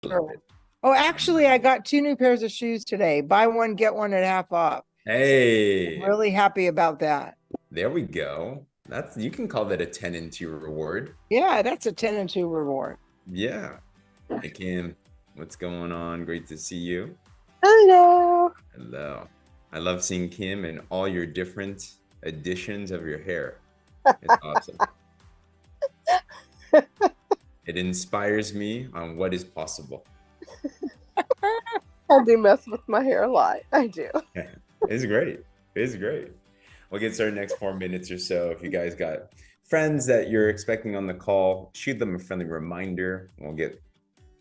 Sure. Oh, actually, I got 2 new pairs of shoes today. Buy one, get one at half off. Hey, Really happy about that. there we go. That's you can call that a 10 and 2 reward. Yeah, that's a 10 and 2 reward. Yeah. Hey Kim, what's going on? Great to see you. Hello. Hello. I love seeing Kim and all your different editions of your hair. It's awesome. It inspires me on what is possible. I do mess with my hair a lot. I do. It's great. It's great. We'll get started next 4 minutes or so. If you guys got friends that you're expecting on the call, shoot them a friendly reminder. We'll get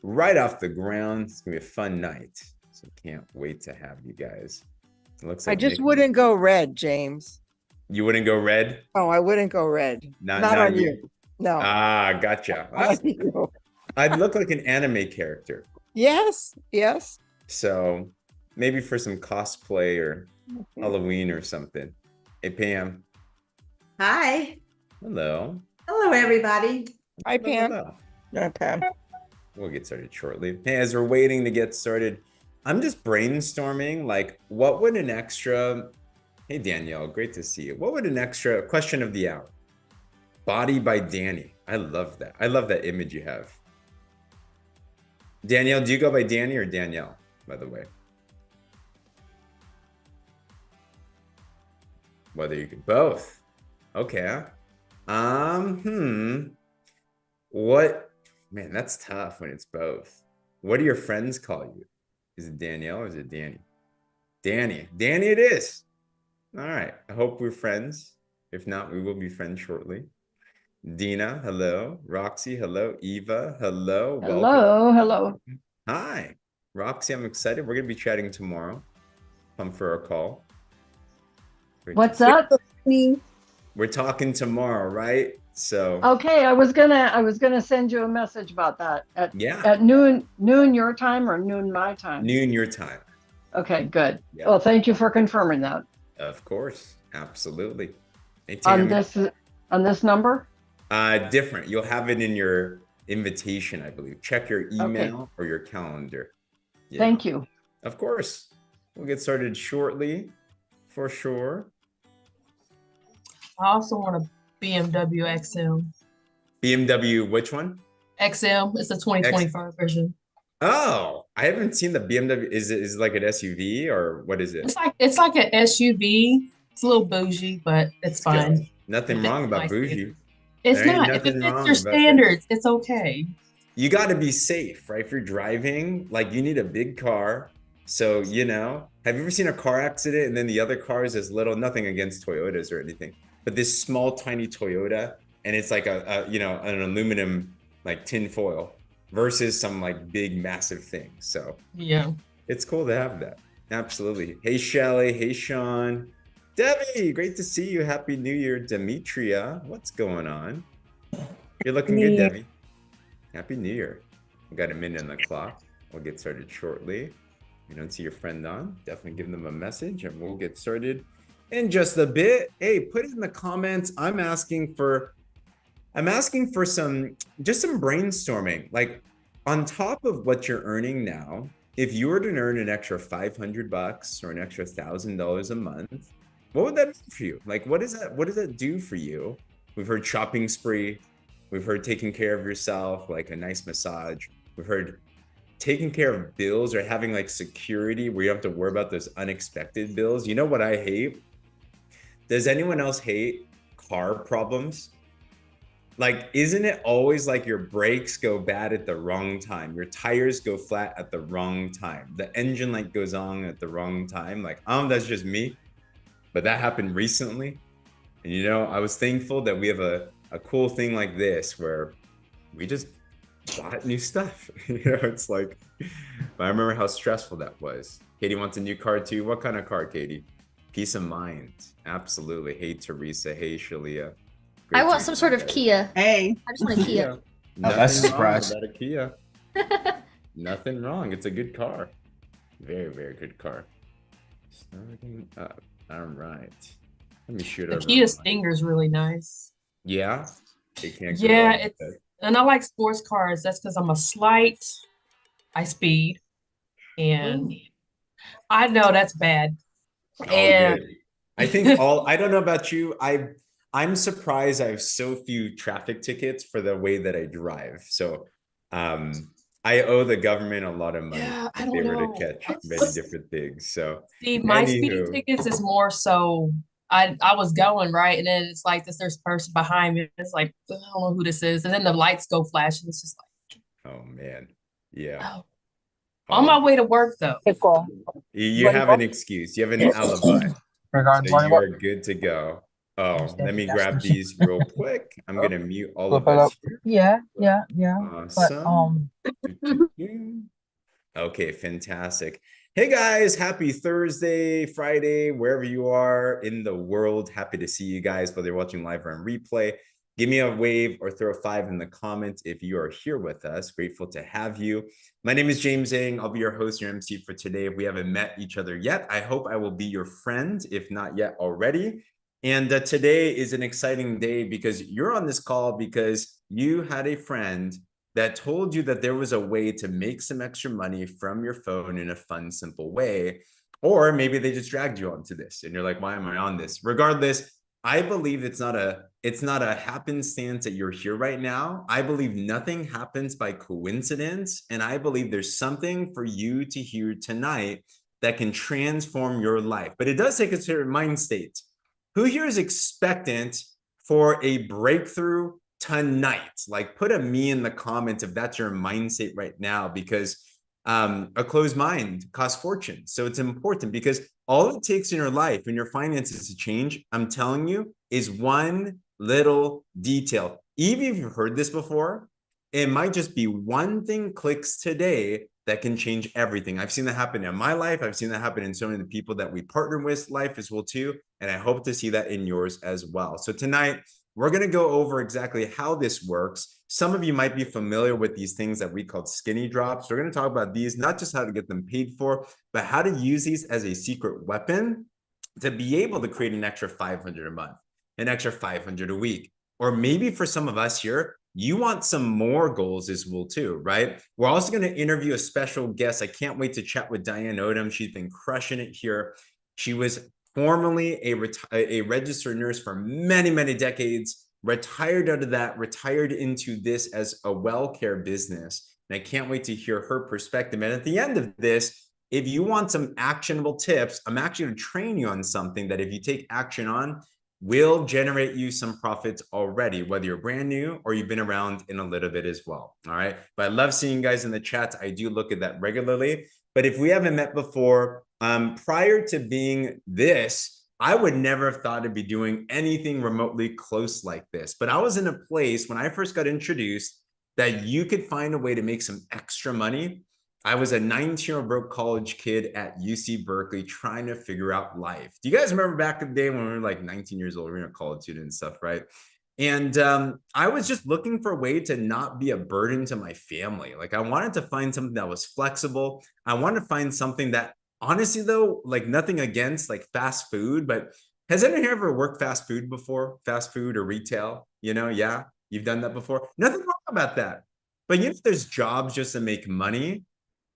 right off the ground. It's gonna be a fun night. So can't wait to have you guys. It looks like I just Nick, wouldn't go red, James. you wouldn't go red? Oh, I wouldn't go red. Not on you. you. No. Ah, gotcha. Not on you. I'd look like an anime character. Yes, yes. So maybe for some cosplay or Halloween or something. Hey, Pam. Hi. Hello. Hello, everybody. Hi, Pam. Hello. Hi, Pam. We'll get started shortly. Hey, as we're waiting to get started, I'm just brainstorming, like, what would an extra... Hey, Danielle, great to see you. What would an extra question of the hour? Body by Danny. I love that. I love that image you have. Danielle, do you go by Danny or Danielle, by the way? Whether you could both. Okay. What? Man, that's tough when it's both. What do your friends call you? Is it Danielle or is it Danny? Danny. Danny it is. All right. I hope we're friends. If not, we will be friends shortly. Dina, hello. Roxy, hello. Eva, hello. Hello, hello. Hi. Roxy, I'm excited. We're going to be chatting tomorrow. Come for our call. What's up? We're talking tomorrow, right? So Okay, I was gonna send you a message about that at noon your time or noon my time. Noon your time. Okay, good. Yeah. Well, thank you for confirming that. Of course, absolutely. Hey, on this number? Different. You'll have it in your invitation, I believe. Check your email or your calendar. Yeah. Thank you. Of course. We'll get started shortly, for sure. I also want a BMW XM. BMW, which one? XM. It's the 2025 version. Oh, I haven't seen the BMW. Is it like an SUV or what is it? It's like an SUV. It's a little bougie, but it's fine. Nothing wrong about bougie. It's not. If it fits your standards, it's okay. You got to be safe, right? If you're driving, like you need a big car. So, you know, have you ever seen a car accident and then the other car is this little, nothing against Toyotas or anything, but this small, tiny Toyota, and it's like you know, an aluminum, like tin foil versus some like big, massive thing. So yeah, it's cool to have that. Absolutely. Hey, Shelly. Hey, Sean. Debbie, great to see you. Happy New Year, Demetria. What's going on? You're looking good, Debbie. Happy New Year. We got a minute on the clock. We'll get started shortly. If you don't see your friend on, definitely give them a message and we'll get started in just a bit. Hey, put it in the comments. I'm asking for some brainstorming. Like on top of what you're earning now, if you were to earn an extra $500 or an extra $1,000 a month, what would that mean for you? Like, what does that do for you? We've heard shopping spree. We've heard taking care of yourself, like a nice massage. We've heard taking care of bills or having like security where you don't have to worry about those unexpected bills. You know what I hate? Does anyone else hate car problems? Like, isn't it always like your brakes go bad at the wrong time? Your tires go flat at the wrong time. The engine light goes on at the wrong time. Like, that's just me. But that happened recently. And, you know, I was thankful that we have a cool thing like this where we just bought new stuff. You know, it's like, but I remember how stressful that was. Katie wants a new car too. What kind of car, Katie? Peace of mind. Absolutely. Hey, Teresa. Hey, Shalia. I want some sort of Kia. Hey. I just want a Kia. Oh, that's a surprise. About a Kia. Nothing wrong. It's a good car. Very, very good car. Starting up. All right. Let me shoot the over. The Kia Stinger is really nice. Yeah. And I like sports cars. That's because I'm a slight I speed, and I know that's bad. All And good. I think I don't know about you. I'm surprised I have so few traffic tickets for the way that I drive. So I owe the government a lot of money yeah, I if they don't were to know. catch many different things. So See, my speeding anywho, tickets is more so I was going right, and then it's like there's a person behind me. It's like I don't know who this is, and then the lights go flashing. It's just oh man. Yeah. like, oh, on All my good. way to work though. You have an excuse. You have an alibi. So you are good to go. Oh, let me grab these real quick. I'm gonna mute all of us here. Yeah. Awesome. Okay, fantastic. Hey guys, happy Thursday, Friday, wherever you are in the world. Happy to see you guys, whether you're watching live or on replay. Give me a wave or throw a 5 in the comments if you are here with us. Grateful to have you. My name is James Zheng. I'll be your host, your MC for today. If we haven't met each other yet, I hope I will be your friend, if not yet already. And today is an exciting day because you're on this call because you had a friend that told you that there was a way to make some extra money from your phone in a fun, simple way. Or maybe they just dragged you onto this and you're like, why am I on this? Regardless, I believe it's not a happenstance that you're here right now. I believe nothing happens by coincidence. And I believe there's something for you to hear tonight that can transform your life. But it does take a certain mind state. Who here is expectant for a breakthrough tonight? Like, put a me in the comments if that's your mindset right now, because a closed mind costs fortune. So it's important because all it takes in your life and your finances to change, I'm telling you, is one little detail. Even if you've heard this before, it might just be one thing clicks today that can change everything. I've seen that happen in my life. I've seen that happen in so many of the people that we partner with life as well too. And I hope to see that in yours as well. So tonight, we're going to go over exactly how this works. Some of you might be familiar with these things that we call skinny drops. We're going to talk about these, not just how to get them paid for, but how to use these as a secret weapon to be able to create an extra 500 a month, an extra 500 a week. Or maybe for some of us here, you want some more goals as well too, right? We're also going to interview a special guest. I can't wait to chat with Diane Odom. She's been crushing it here. She was formerly a registered nurse for many, many decades, retired out of that, retired into this as a wellcare business. And I can't wait to hear her perspective. And at the end of this, if you want some actionable tips, I'm actually going to train you on something that if you take action on, will generate you some profits already, whether you're brand new or you've been around in a little bit as well. All right. But I love seeing you guys in the chat. I do look at that regularly. But if we haven't met before, prior to being this, I would never have thought I'd be doing anything remotely close like this. But I was in a place when I first got introduced that you could find a way to make some extra money. I was a 19-year-old broke college kid at UC Berkeley trying to figure out life. Do you guys remember back in the day when we were like 19 years old, we were a college student and stuff, right? And I was just looking for a way to not be a burden to my family. Like I wanted to find something that was flexible. I wanted to find something that, honestly though, like nothing against like fast food, but has anyone here ever worked fast food before? Fast food or retail? You know, yeah, you've done that before. Nothing wrong about that. But you know, there's jobs just to make money.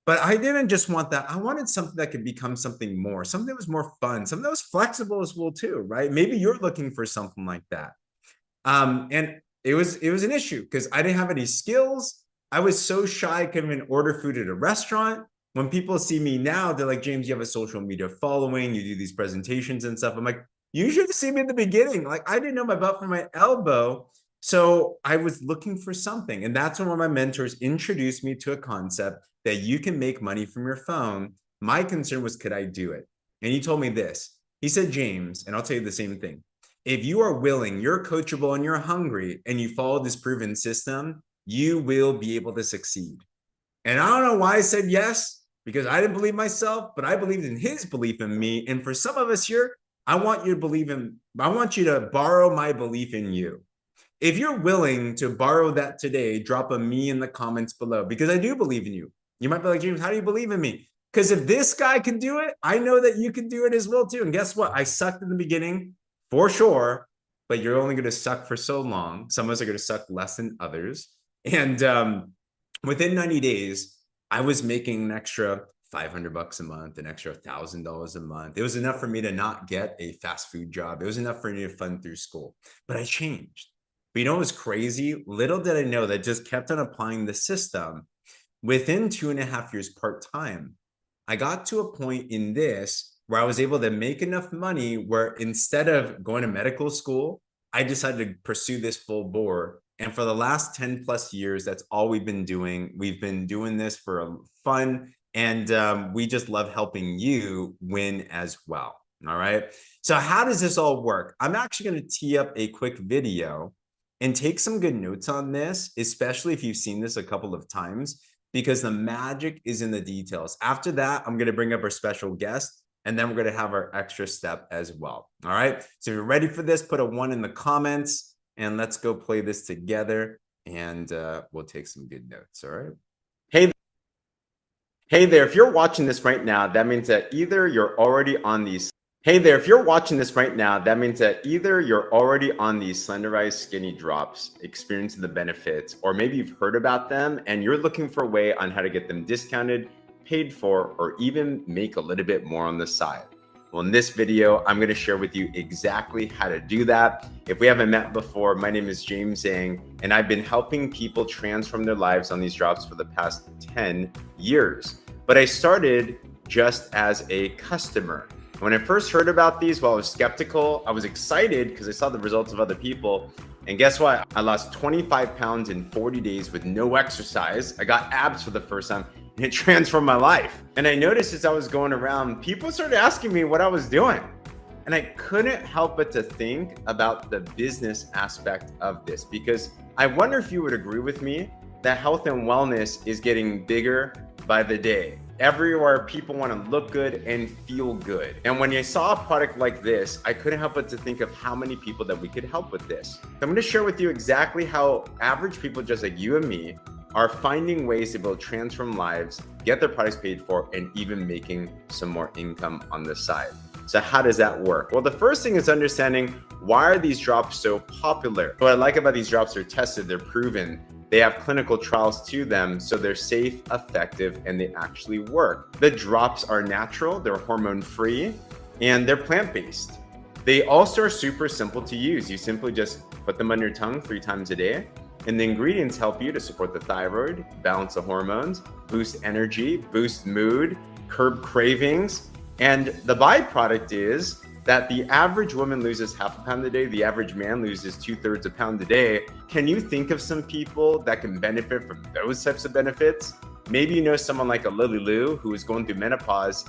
But I didn't just want that. I wanted something that could become something more, something that was more fun, something that was flexible as well too, right? Maybe you're looking for something like that. And it was an issue because I didn't have any skills. I was so shy, I couldn't even order food at a restaurant. When people see me now, they're like, James, you have a social media following, you do these presentations and stuff. I'm like, you should have seen me in the beginning. Like I didn't know my butt from my elbow. So I was looking for something. And that's when one of my mentors introduced me to a concept that you can make money from your phone. My concern was, could I do it? And he told me this. He said, James, and I'll tell you the same thing. If you are willing, you're coachable and you're hungry and you follow this proven system, you will be able to succeed. And I don't know why I said yes, because I didn't believe myself, but I believed in his belief in me. And for some of us here, I want you to borrow my belief in you. If you're willing to borrow that today, drop a me in the comments below, because I do believe in you. You might be like, James, how do you believe in me? Because if this guy can do it, I know that you can do it as well too. And guess what? I sucked in the beginning for sure, but you're only going to suck for so long. Some of us are going to suck less than others. And within 90 days, I was making an extra $500 a month, an extra $1,000 a month. It was enough for me to not get a fast food job. It was enough for me to fund through school, but I changed. But you know what was crazy? Little did I know that just kept on applying the system. Within 2.5 years part-time, I got to a point in this where I was able to make enough money where instead of going to medical school, I decided to pursue this full bore. And for the last 10 plus years, that's all we've been doing. We've been doing this for fun, and we just love helping you win as well. All right. So how does this all work? I'm actually going to tee up a quick video and take some good notes on this, especially if you've seen this a couple of times, because the magic is in the details. After that, I'm going to bring up our special guest, and then we're going to have our extra step as well. All right. So if you're ready for this, put a 1 in the comments, and let's go play this together, and we'll take some good notes. All right. Hey there, if you're watching this right now, that means that either you're already on these slenderized skinny drops, experiencing the benefits, or maybe you've heard about them and you're looking for a way on how to get them discounted, paid for, or even make a little bit more on the side. Well, in this video, I'm going to share with you exactly how to do that. If we haven't met before, my name is Zheng, and I've been helping people transform their lives on these drops for the past 10 years. But I started just as a customer. When I first heard about these, while I was skeptical, I was excited because I saw the results of other people. And guess what? I lost 25 pounds in 40 days with no exercise. I got abs for the first time, and it transformed my life. And I noticed as I was going around, people started asking me what I was doing. And I couldn't help but to think about the business aspect of this, because I wonder if you would agree with me that health and wellness is getting bigger by the day. Everywhere people want to look good and feel good. And when I saw a product like this, I couldn't help but to think of how many people that we could help with this. So I'm going to share with you exactly how average people just like you and me are finding ways to be able to transform lives, get their products paid for, and even making some more income on the side. So how does that work? Well, the first thing is understanding, why are these drops so popular? What I like about these drops, they're tested, they're proven. They have clinical trials to them, so they're safe, effective, and they actually work. The drops are natural, they're hormone-free, and they're plant-based. They also are super simple to use. You simply just put them on your tongue 3 times a day, and the ingredients help you to support the thyroid, balance the hormones, boost energy, boost mood, curb cravings, and the byproduct is that the average woman loses half a pound a day, the average man loses 2/3 a pound a day. Can you think of some people that can benefit from those types of benefits? Maybe you know someone like a Lily Lou who is going through menopause,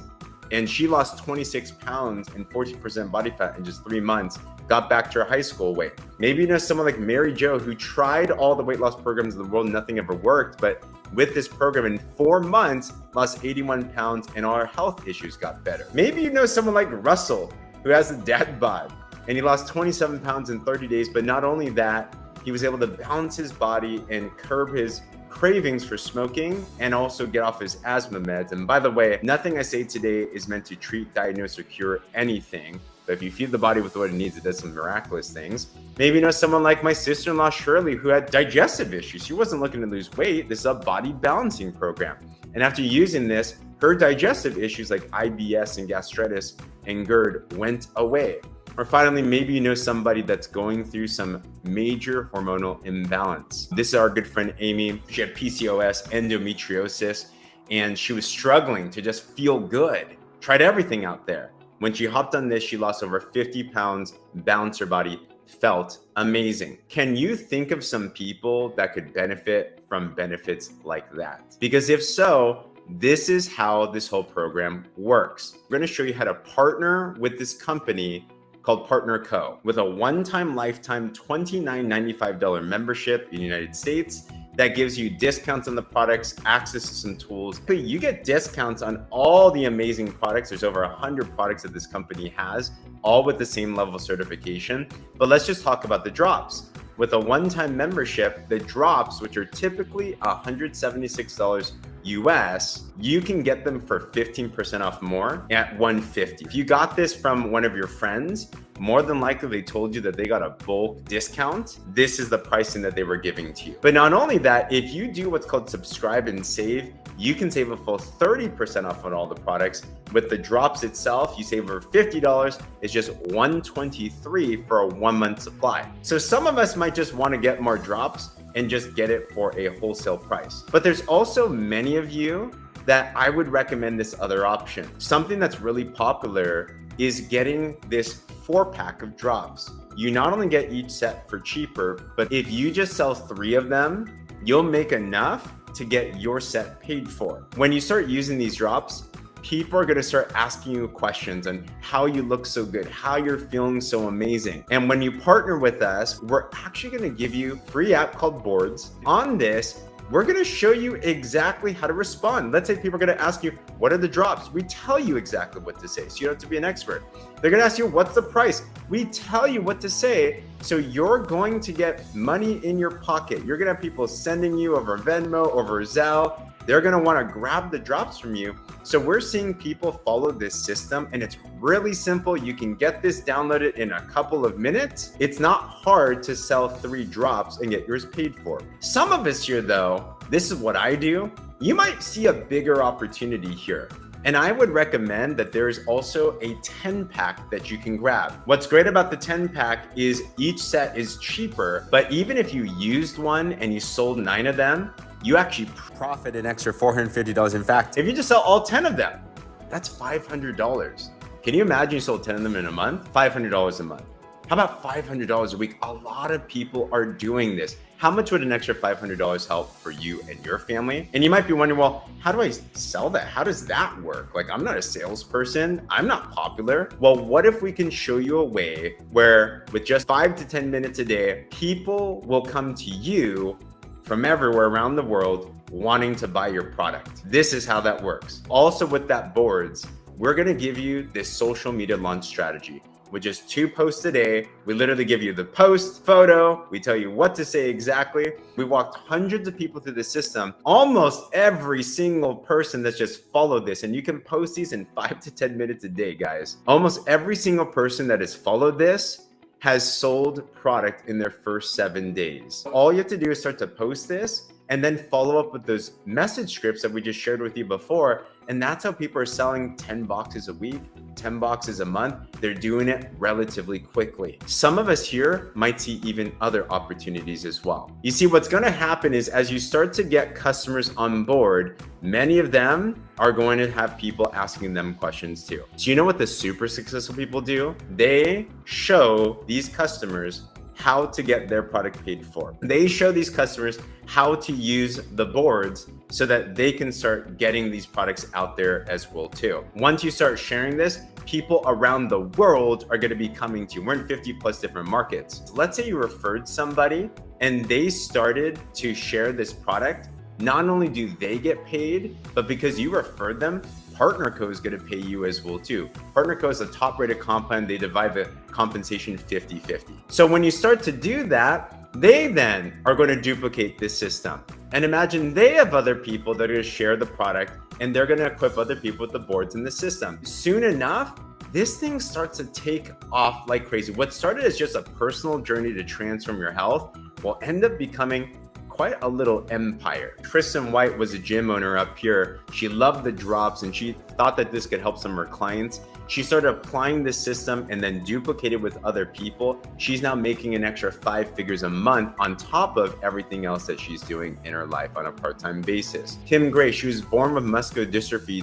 and she lost 26 pounds and 14% body fat in just 3 months, got back to her high school weight. Maybe you know someone like Mary Jo who tried all the weight loss programs in the world, nothing ever worked, but with this program in 4 months, lost 81 pounds and all her health issues got better. Maybe you know someone like Russell who has a dad bod, and he lost 27 pounds in 30 days. But not only that, he was able to balance his body and curb his cravings for smoking and also get off his asthma meds. And by the way, nothing I say today is meant to treat, diagnose, or cure anything. But if you feed the body with what it needs, it does some miraculous things. Maybe you know someone like my sister-in-law, Shirley, who had digestive issues. She wasn't looking to lose weight. This is a body balancing program. And after using this, her digestive issues like IBS and gastritis and GERD went away. Or finally, maybe you know somebody that's going through some major hormonal imbalance. This is our good friend Amy. She had PCOS, endometriosis, and she was struggling to just feel good. Tried everything out there. When she hopped on this, she lost over 50 pounds, balanced her body, felt amazing. Can you think of some people that could benefit from benefits like that? Because if so, this is how this whole program works. We're going to show you how to partner with this company called Partner Co. with a one-time lifetime $29.95 membership in the United States that gives you discounts on the products, access to some tools. You get discounts on all the amazing products. There's over 100 products that this company has, all with the same level of certification. But let's just talk about the drops. With a one-time membership, the drops, which are typically $176 US, you can get them for 15% off more at $150. If you got this from one of your friends, more than likely they told you that they got a bulk discount. This is the pricing that they were giving to you. But not only that, if you do what's called subscribe and save, you can save a full 30% off on all the products. With the drops itself, you save over $50. It's just $123 for a 1 month supply. So some of us might just want to get more drops and just get it for a wholesale price. But there's also many of you that I would recommend this other option. Something that's really popular is getting this 4-pack of drops. You not only get each set for cheaper, but if you just sell 3 of them, you'll make enough to get your set paid for. When you start using these drops, people are gonna start asking you questions on how you look so good, how you're feeling so amazing. And when you partner with us, we're actually gonna give you a free app called Boards. On this, we're gonna show you exactly how to respond. Let's say people are gonna ask you, what are the drops? We tell you exactly what to say, so you don't have to be an expert. They're gonna ask you, what's the price? We tell you what to say, so you're going to get money in your pocket. You're gonna have people sending you over Venmo, over Zelle. They're gonna wanna grab the drops from you. So we're seeing people follow this system, and it's really simple. You can get this downloaded in a couple of minutes. It's not hard to sell 3 drops and get yours paid for. Some of us here though, this is what I do. You might see a bigger opportunity here. And I would recommend that there is also a 10-pack that you can grab. What's great about the 10-pack is each set is cheaper, but even if you used one and you sold 9 of them, you actually profit an extra $450. In fact, if you just sell all 10 of them, that's $500. Can you imagine you sold 10 of them in a month? $500 a month. How about $500 a week? A lot of people are doing this. How much would an extra $500 help for you and your family? And you might be wondering, well, how do I sell that? How does that work? Like, I'm not a salesperson. I'm not popular. Well, what if we can show you a way where with just 5 to 10 minutes a day, people will come to you from everywhere around the world wanting to buy your product. This is how that works. Also with that Boards, we're gonna give you this social media launch strategy. With just 2 posts a day, we literally give you the post, photo, we tell you what to say exactly. We walked hundreds of people through the system. Almost every single person that's just followed this, and you can post these in 5 to 10 minutes a day, guys. Almost every single person that has followed this has sold product in their first 7 days. All you have to do is start to post this and then follow up with those message scripts that we just shared with you before. And that's how people are selling 10 boxes a week, 10 boxes a month. They're doing it relatively quickly. Some of us here might see even other opportunities as well. You see, what's going to happen is as you start to get customers on board, many of them are going to have people asking them questions too. So you know what the super successful people do? They show these customers how to get their product paid for. They show these customers how to use the Boards so that they can start getting these products out there as well too. Once you start sharing this, people around the world are going to be coming to you. We're in 50 plus different markets. Let's say you referred somebody and they started to share this product. Not only do they get paid, but because you referred them, PartnerCo is going to pay you as well too. PartnerCo is a top rated comp plan. They divide the compensation 50-50. So when you start to do that, they then are going to duplicate this system. And imagine they have other people that are going to share the product and they're going to equip other people with the Boards in the system. Soon enough, this thing starts to take off like crazy. What started as just a personal journey to transform your health will end up becoming quite a little empire. Tristan White was a gym owner up here. She loved the drops and she thought that this could help some of her clients. She started applying this system and then duplicated with other people. She's now making an extra 5 figures a month on top of everything else that she's doing in her life on a part-time basis. Kim Gray, she was born with muscular dystrophy.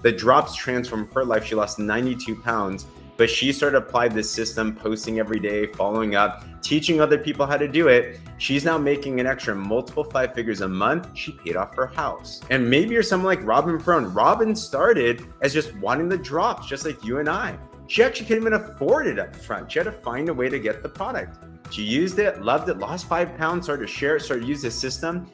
The drops transformed her life. She lost 92 pounds. But she started applying this system, posting every day, following up, teaching other people how to do it. She's now making an extra multiple 5 figures a month. She paid off her house. And maybe you're someone like Robin Prone. Robin started as just wanting the drops, just like you and I. She actually couldn't even afford it up front. She had to find a way to get the product. She used it, loved it, lost 5 pounds, started to share it, started to use the system.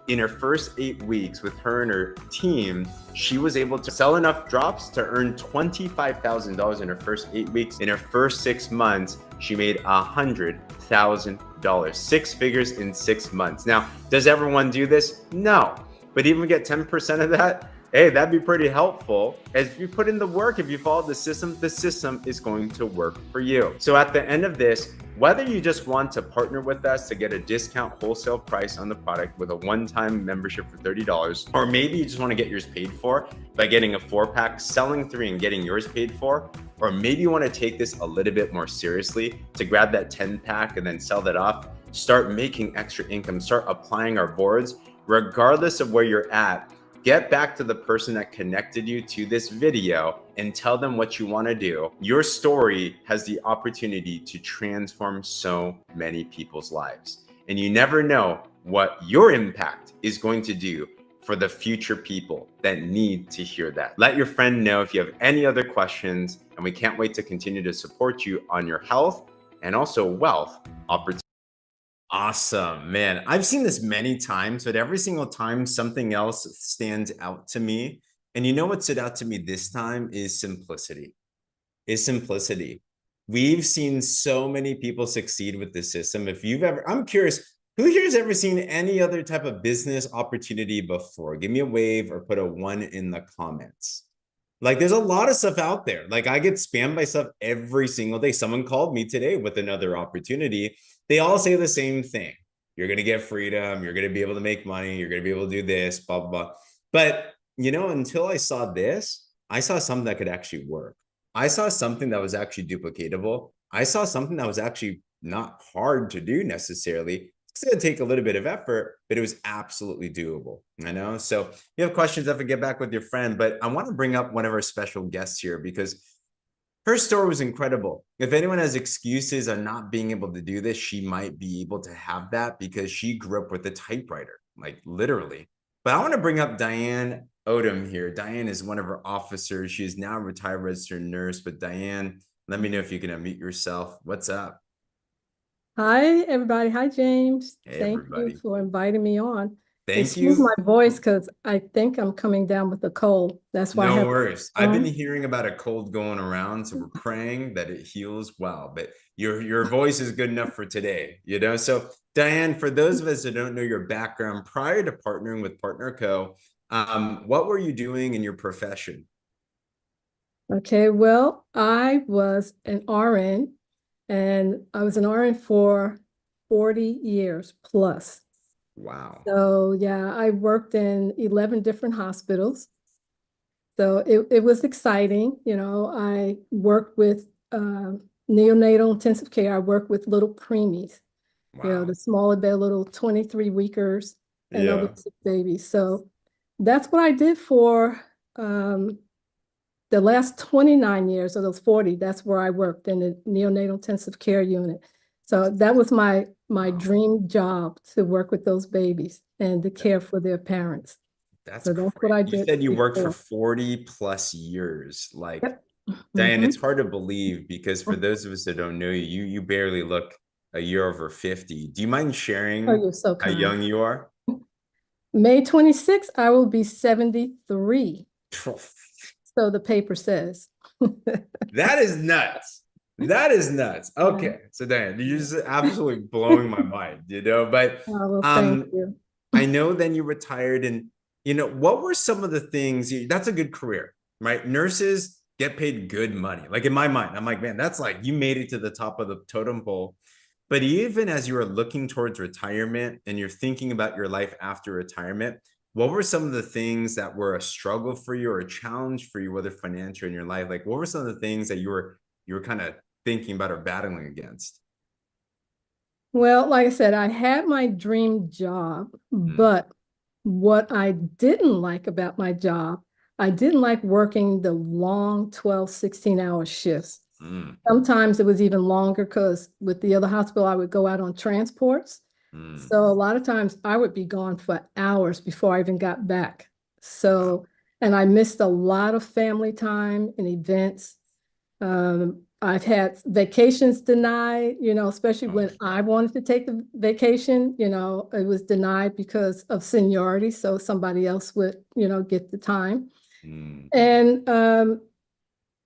In her first 8 weeks with her and her team, she was able to sell enough drops to earn $25,000 in her first 8 weeks. In her first 6 months, she made $100,000, 6 figures in 6 months. Now, does everyone do this? No. but even get 10% of that, hey, that'd be pretty helpful. If you put in the work, if you follow the system is going to work for you. So at the end of this, whether you just want to partner with us to get a discount wholesale price on the product with a one-time membership for $30, or maybe you just want to get yours paid for by getting a 4-pack, selling 3 and getting yours paid for, or maybe you want to take this a little bit more seriously to grab that 10-pack and then sell that off, start making extra income, start applying our boards, regardless of where you're at. Get back to the person that connected you to this video and tell them what you want to do. Your story has the opportunity to transform so many people's lives. And you never know what your impact is going to do for the future people that need to hear that. Let your friend know if you have any other questions, and we can't wait to continue to support you on your health and also wealth opportunities. Awesome, man. I've seen this many times, but every single time something else stands out to me. And you know what stood out to me this time is simplicity. We've seen so many people succeed with this system. If you've ever, I'm curious, who here has ever seen any other type of business opportunity before? Give me a wave or put a 1 in the comments. Like, there's a lot of stuff out there. Like, I get spammed by stuff every single day. Someone called me today with another opportunity. They all say the same thing. You're going to get freedom. You're going to be able to make money. You're going to be able to do this, blah, blah, blah. But, you know, until I saw this, I saw something that could actually work. I saw something that was actually duplicatable. I saw something that was actually not hard to do necessarily. It's going to take a little bit of effort, but it was absolutely doable. I know. So if you have questions, definitely get back with your friend. But I want to bring up one of our special guests here because her story was incredible. If anyone has excuses on not being able to do this, she might be able to have that because she grew up with a typewriter, like literally. But I want to bring up Diane Odom here. Diane is one of our officers. She is now a retired registered nurse. But Diane, let me know if you can unmute yourself. What's up? Hi, everybody. Hi, James. Hey, Thank everybody. you for inviting me on. Excuse my voice because I think I'm coming down with a cold. That's why no worries. I've been hearing about a cold going around, so we're praying that it heals well. But your voice is good enough for today, you know. So Diane, for those of us that don't know your background prior to partnering with Partner Co, what were you doing in your profession? Okay, well, I was an RN, and I was an RN for 40 years plus. Wow. So yeah, I worked in 11 different hospitals. So it was exciting. You know, I worked with neonatal intensive care. I worked with little preemies, you know, the smaller, their little 23-weekers and other sick babies. So that's what I did for the last 29 years of those 40. That's where I worked in the neonatal intensive care unit. So that was my dream job, to work with those babies and to care for their parents. That's what I did. You said you worked for 40 plus years. Like, Diane, it's hard to believe because for those of us that don't know you, you barely look a year over 50. Do you mind sharing how young you are? May 26th, I will be 73. So the paper says. That is nuts. That is nuts. Okay. So Diane, you're just absolutely blowing my mind, you know, but thank you. I know then you retired, and you know, what were some of the things that's a good career, right? Nurses get paid good money. Like, in my mind, I'm like, man, that's like, you made it to the top of the totem pole. But even as you are looking towards retirement and you're thinking about your life after retirement, what were some of the things that were a struggle for you or a challenge for you, whether financial in your life? Like, what were some of the things that you were kind of thinking about or battling against? Well, like I said, I had my dream job, but what I didn't like about my job, I didn't like working the long 12, 16-hour shifts. Sometimes it was even longer because with the other hospital, I would go out on transports. So a lot of times I would be gone for hours before I even got back. So, and I missed a lot of family time and events. I've had vacations denied, you know, especially when I wanted to take the vacation, you know, it was denied because of seniority. So somebody else would, you know, get the time. And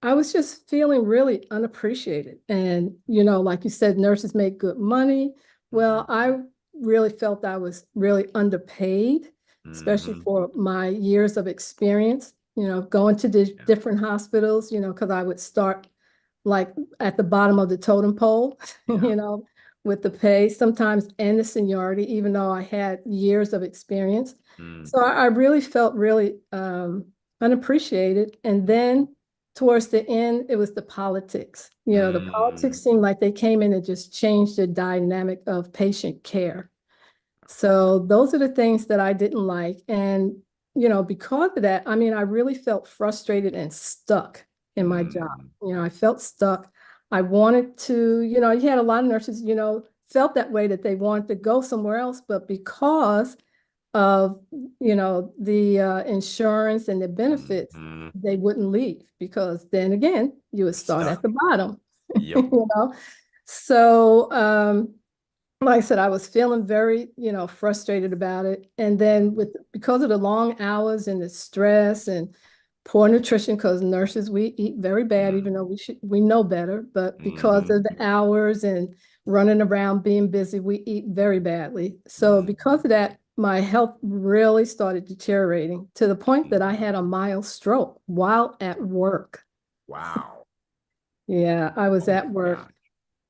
I was just feeling really unappreciated. And, you know, like you said, nurses make good money. Well, I really felt I was really underpaid. especially for my years of experience, going to the different hospitals, because I would start like at the bottom of the totem pole, with the pay sometimes and the seniority, even though I had years of experience. So I really felt really unappreciated. And then towards the end, it was the politics. The politics seemed like they came in and just changed the dynamic of patient care. So those are the things that I didn't like. And, because of that, I mean, I really felt frustrated and stuck in my job. I felt stuck. I wanted to, you had a lot of nurses, felt that way, that they wanted to go somewhere else, but because of, the insurance and the benefits, they wouldn't leave, because then again, you would start at the bottom. Yep. So, like I said, I was feeling very, frustrated about it. And then because of the long hours and the stress and poor nutrition, because nurses, we eat very bad, even though we know better, but because of the hours and running around being busy, we eat very badly. So because of that, my health really started deteriorating to the point that I had a mild stroke while at work. Wow. Yeah, I was at work.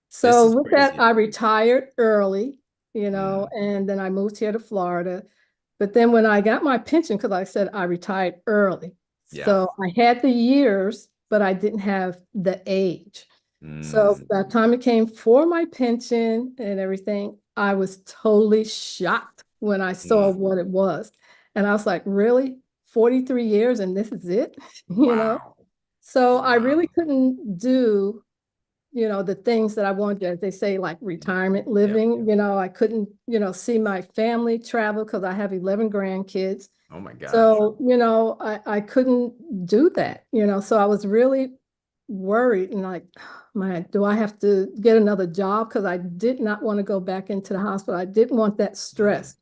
So with that, I retired early, and then I moved here to Florida. But then when I got my pension, because like I said, I retired early. So I had the years, but I didn't have the age. So by the time it came for my pension and everything, I was totally shocked when I saw what it was. And I was like, really? 43 years and this is it? So I really couldn't do the things that I wanted, as they say, like retirement living. I couldn't, see my family travel because I have 11 grandkids. Oh my gosh. So, I couldn't do that, so I was really worried and like, man, do I have to get another job? Because I did not want to go back into the hospital. I didn't want that stress.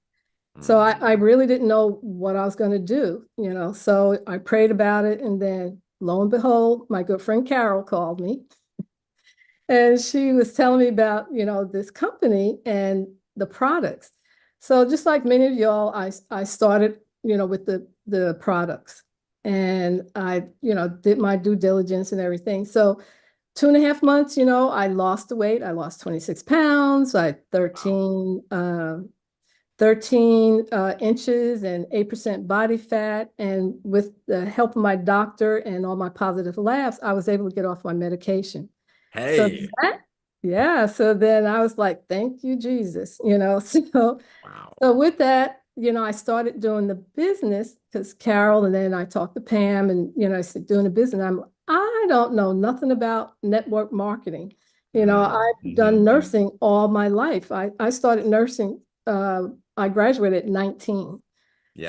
So I really didn't know what I was going to do, so I prayed about it. And then lo and behold, my good friend Carol called me. And she was telling me about, this company and the products. So just like many of y'all, I started, with the products, and I, did my due diligence and everything. So 2.5 months, I lost the weight. I lost 26 pounds. I had 13 inches and 8% body fat. And with the help of my doctor and all my positive labs, I was able to get off my medication. Hey. So then I was like, thank you, Jesus, So with that, I started doing the business because Carol, and then I talked to Pam, and, I said, doing the business. I don't know nothing about network marketing. I've done nursing all my life. I started nursing, I graduated at 19.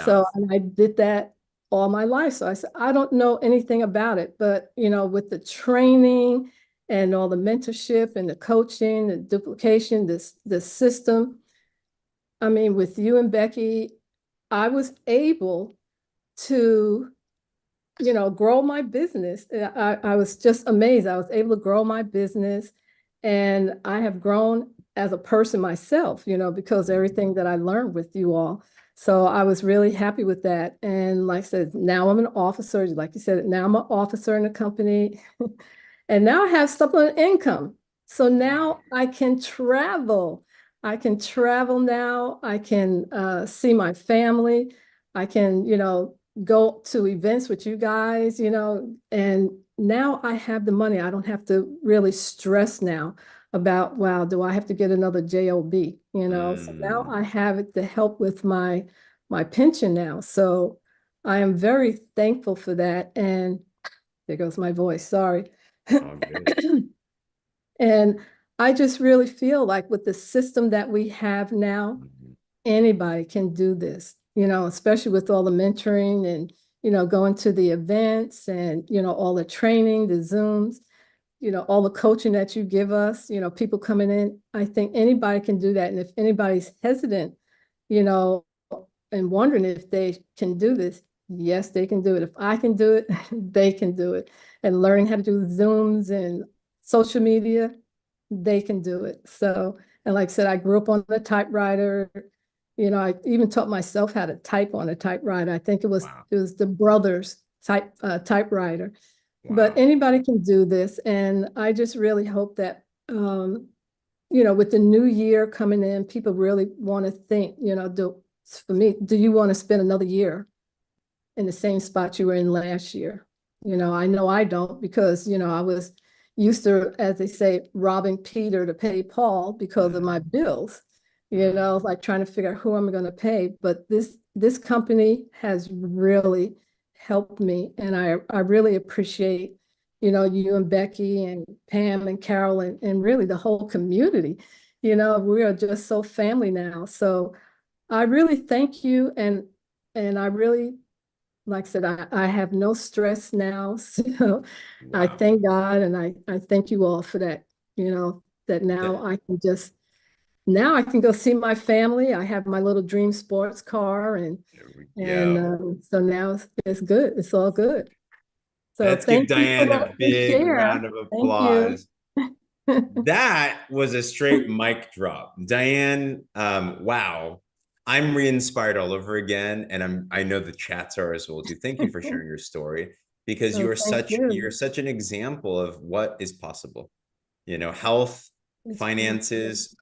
So and I did that all my life. So I said, I don't know anything about it, but, with the training and all the mentorship and the coaching, the duplication, the system. I mean, with you and Becky, I was able to, grow my business. I was just amazed. I was able to grow my business, and I have grown as a person myself, because everything that I learned with you all. So I was really happy with that. And like I said, now I'm an officer, like you said, now I'm an officer in the company. And now I have supplemental income. So now I can travel. I can travel now. I can see my family. I can, go to events with you guys, and now I have the money. I don't have to really stress now about, wow, do I have to get another job? So now I have it to help with my pension now. So I am very thankful for that. And there goes my voice, sorry. And I just really feel like with the system that we have now, anybody can do this, especially with all the mentoring and, going to the events and, all the training, the Zooms, all the coaching that you give us, people coming in. I think anybody can do that. And if anybody's hesitant, and wondering if they can do this, yes, they can do it. If I can do it, they can do it. And learning how to do Zooms and social media, they can do it. So, and like I said, I grew up on the typewriter, I even taught myself how to type on a typewriter. I think it was Wow. it was the Brothers typewriter. Wow. But anybody can do this, and I just really hope that with the new year coming in, people really want to think, for me, do you want to spend another year in the same spot you were in last year? I know I don't, because, I was used to, as they say, robbing Peter to pay Paul because of my bills, like trying to figure out who I'm going to pay. But this company has really helped me. And I really appreciate, you and Becky and Pam and Carol and really the whole community. We are just so family now. So I really thank you. And I really, like I said, I have no stress now. So I Wow. thank God, and I thank you all for that, that now now I can go see my family. I have my little dream sports car, and so now it's good. It's all good. So Let's give thank you for Diane a letting me big share. round of Thank you. applause. That was a straight mic drop. Diane, wow. I'm re-inspired all over again, and I know the chats are as well too. Thank you for sharing your story, because Oh, you're such an example of what is possible. Health, finances,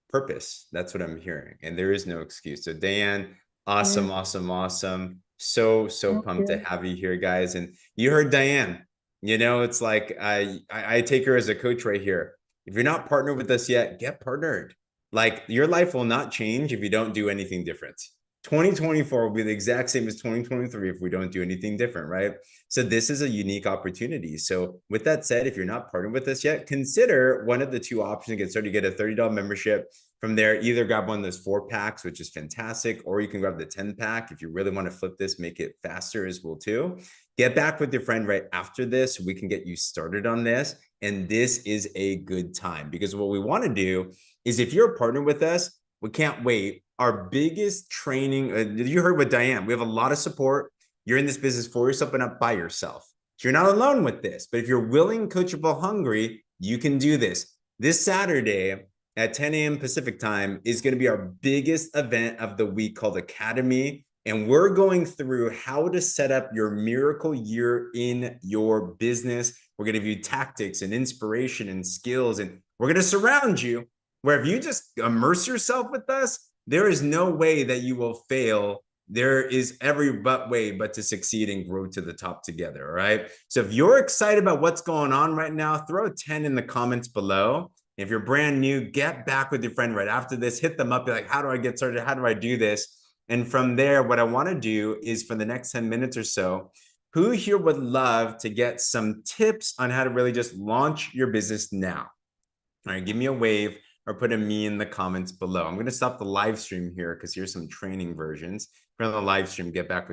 purpose. That's what I'm hearing, and there is no excuse. So Diane, awesome, awesome. So pumped to have you here, guys. And you heard Diane. It's like I take her as a coach right here. If you're not partnered with us yet, get partnered. Like, your life will not change if you don't do anything different. 2024 will be the exact same as 2023 if we don't do anything different, right? So this is a unique opportunity. So with that said, if you're not partnered with us yet, consider one of the two options to get started. You get a $30 membership. From there, either grab one of those 4-packs, which is fantastic, or you can grab the 10-pack if you really want to flip this, make it faster as well too. Get back with your friend right after this so we can get you started on this. And this is a good time, because what we want to do is, if you're a partner with us, we can't wait. Our biggest training, you heard with Diane, we have a lot of support. You're in this business for yourself and not by yourself. So you're not alone with this, but if you're willing, coachable, hungry, you can do this. This Saturday at 10 a.m. Pacific time is going to be our biggest event of the week, called Academy. And we're going through how to set up your miracle year in your business. We're going to give you tactics and inspiration and skills, and we're going to surround you where if you just immerse yourself with us, there is no way that you will fail. There is every way but to succeed and grow to the top together, all right? So if you're excited about what's going on right now, throw a 10 in the comments below. If you're brand new, get back with your friend right after this. Hit them up. Be like, how do I get started? How do I do this? And from there, what I want to do is, for the next 10 minutes or so, who here would love to get some tips on how to really just launch your business now? All right, give me a wave or put a me in the comments below. I'm going to stop the live stream here because here's some training versions. From the live stream, get back with